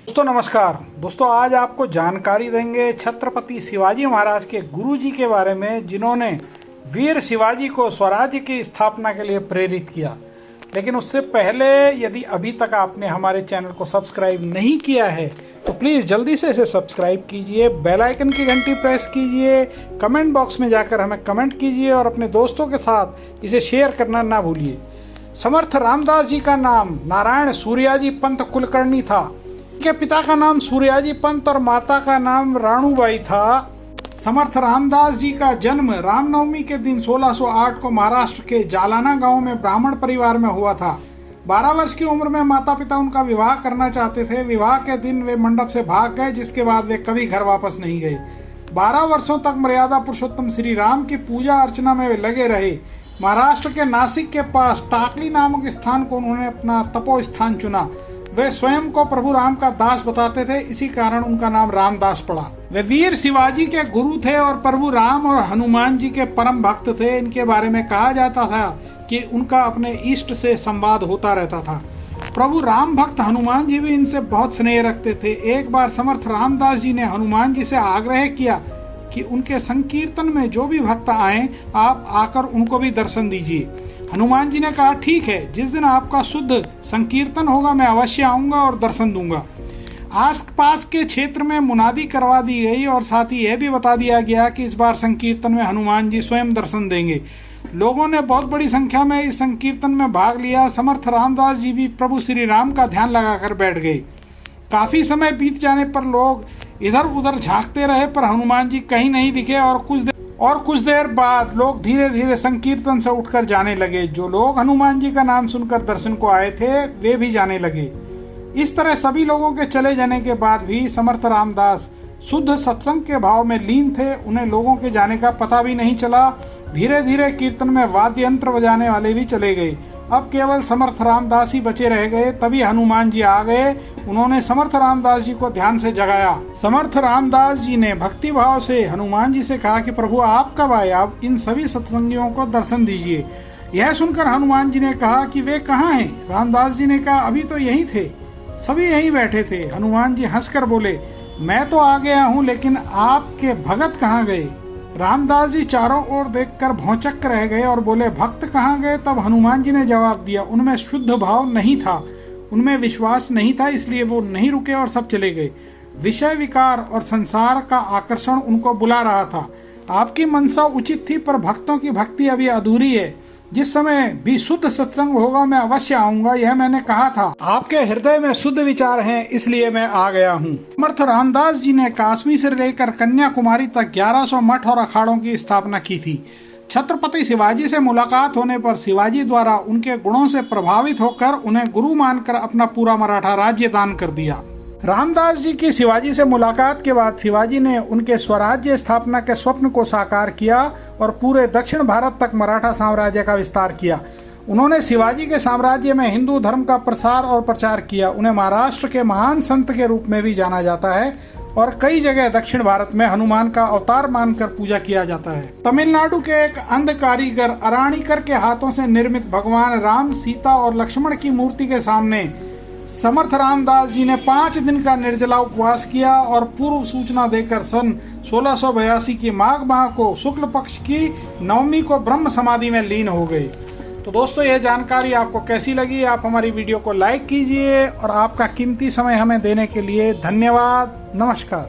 दोस्तों नमस्कार। दोस्तों आज आपको जानकारी देंगे छत्रपति शिवाजी महाराज के गुरुजी के बारे में, जिन्होंने वीर शिवाजी को स्वराज्य की स्थापना के लिए प्रेरित किया। लेकिन उससे पहले यदि अभी तक आपने हमारे चैनल को सब्सक्राइब नहीं किया है तो प्लीज़ जल्दी से इसे सब्सक्राइब कीजिए, बेल आइकन की घंटी प्रेस कीजिए, कमेंट बॉक्स में जाकर हमें कमेंट कीजिए और अपने दोस्तों के साथ इसे शेयर करना ना भूलिए। समर्थ रामदास जी का नाम नारायण सूर्याजी पंत कुलकर्णी था। के पिता का नाम सूर्याजी पंत और माता का नाम राणूबाई था। समर्थ रामदास जी का जन्म रामनवमी के दिन 1608 को महाराष्ट्र के जालाना गांव में ब्राह्मण परिवार में हुआ था। 12 वर्ष की उम्र में माता पिता उनका विवाह करना चाहते थे। विवाह के दिन वे मंडप से भाग गए, जिसके बाद वे कभी घर वापस नहीं गए। 12 वर्षों तक मर्यादा पुरुषोत्तम श्री राम की पूजा अर्चना में वे लगे रहे। महाराष्ट्र के नासिक के पास टाकली नामक स्थान को उन्होंने अपना तपो स्थान चुना। वे स्वयं को प्रभु राम का दास बताते थे, इसी कारण उनका नाम रामदास पड़ा। वे वीर शिवाजी के गुरु थे और प्रभु राम और हनुमान जी के परम भक्त थे। इनके बारे में कहा जाता था कि उनका अपने इष्ट से संवाद होता रहता था। प्रभु राम भक्त हनुमान जी भी इनसे बहुत स्नेह रखते थे। एक बार समर्थ रामदास जी ने हनुमान जी से आग्रह किया कि उनके संकीर्तन में जो भी भक्त आए आप आकर उनको भी दर्शन दीजिए। हनुमान जी ने कहा ठीक है, जिस दिन आपका शुद्ध संकीर्तन होगा मैं अवश्य आऊंगा और दर्शन दूंगा। आसपास के क्षेत्र में मुनादी करवा दी गई और साथ ही यह भी बता दिया गया कि इस बार संकीर्तन में हनुमान जी स्वयं दर्शन देंगे। लोगों ने बहुत बड़ी संख्या में इस संकीर्तन में भाग लिया। समर्थ रामदास जी भी प्रभु श्री राम का ध्यान लगाकर बैठ गए। काफी समय बीत जाने पर लोग इधर उधर झांकते रहे, पर हनुमान जी कहीं नहीं दिखे और कुछ देर बाद लोग धीरे धीरे संकीर्तन से उठकर जाने लगे। जो लोग हनुमान जी का नाम सुनकर दर्शन को आए थे वे भी जाने लगे। इस तरह सभी लोगों के चले जाने के बाद भी समर्थ रामदास शुद्ध सत्संग के भाव में लीन थे। उन्हें लोगों के जाने का पता भी नहीं चला। धीरे धीरे कीर्तन में वाद्य यंत्र बजाने वाले भी चले गए। अब केवल समर्थ रामदास ही बचे रह गए। तभी हनुमान जी आ गए। उन्होंने समर्थ रामदास जी को ध्यान से जगाया। समर्थ रामदास जी ने भक्ति भाव से हनुमान जी से कहा कि प्रभु आप कब आए, आप इन सभी सत्संगियों को दर्शन दीजिए। यह सुनकर हनुमान जी ने कहा कि वे कहाँ हैं? रामदास जी ने कहा अभी तो यही थे, सभी यहीं बैठे थे। हनुमान जी हंसकर बोले मैं तो आ गया हूँ, लेकिन आपके भगत कहाँ गए? रामदास जी चारों ओर देखकर भौचक्क रह गए और बोले भक्त कहाँ गए? तब हनुमान जी ने जवाब दिया उनमें शुद्ध भाव नहीं था, उनमें विश्वास नहीं था, इसलिए वो नहीं रुके और सब चले गए। विषय विकार और संसार का आकर्षण उनको बुला रहा था। आपकी मनसा उचित थी, पर भक्तों की भक्ति अभी अधूरी है। जिस समय भी शुद्ध सत्संग होगा मैं अवश्य आऊंगा, यह मैंने कहा था। आपके हृदय में शुद्ध विचार हैं, इसलिए मैं आ गया हूँ। समर्थ रामदास जी ने काश्मीर से लेकर कन्याकुमारी तक 1100 मठ और अखाड़ों की स्थापना की थी। छत्रपति शिवाजी से मुलाकात होने पर शिवाजी द्वारा उनके गुणों से प्रभावित होकर उन्हें गुरु मानकर अपना पूरा मराठा राज्य दान कर दिया। रामदास जी की शिवाजी से मुलाकात के बाद शिवाजी ने उनके स्वराज्य स्थापना के स्वप्न को साकार किया और पूरे दक्षिण भारत तक मराठा साम्राज्य का विस्तार किया। उन्होंने शिवाजी के साम्राज्य में हिंदू धर्म का प्रसार और प्रचार किया। उन्हें महाराष्ट्र के महान संत के रूप में भी जाना जाता है और कई जगह दक्षिण भारत में हनुमान का अवतार मानकर पूजा किया जाता है। तमिलनाडु के एक अंध कारीगर अराणीकर के हाथों से निर्मित भगवान राम, सीता और लक्ष्मण की मूर्ति के सामने समर्थ रामदास जी ने 5 दिन का निर्जला उपवास किया और पूर्व सूचना देकर सन 1682 की माघ माह को शुक्ल पक्ष की नवमी को ब्रह्म समाधि में लीन हो गए। तो दोस्तों यह जानकारी आपको कैसी लगी? आप हमारी वीडियो को लाइक कीजिए और आपका कीमती समय हमें देने के लिए धन्यवाद। नमस्कार।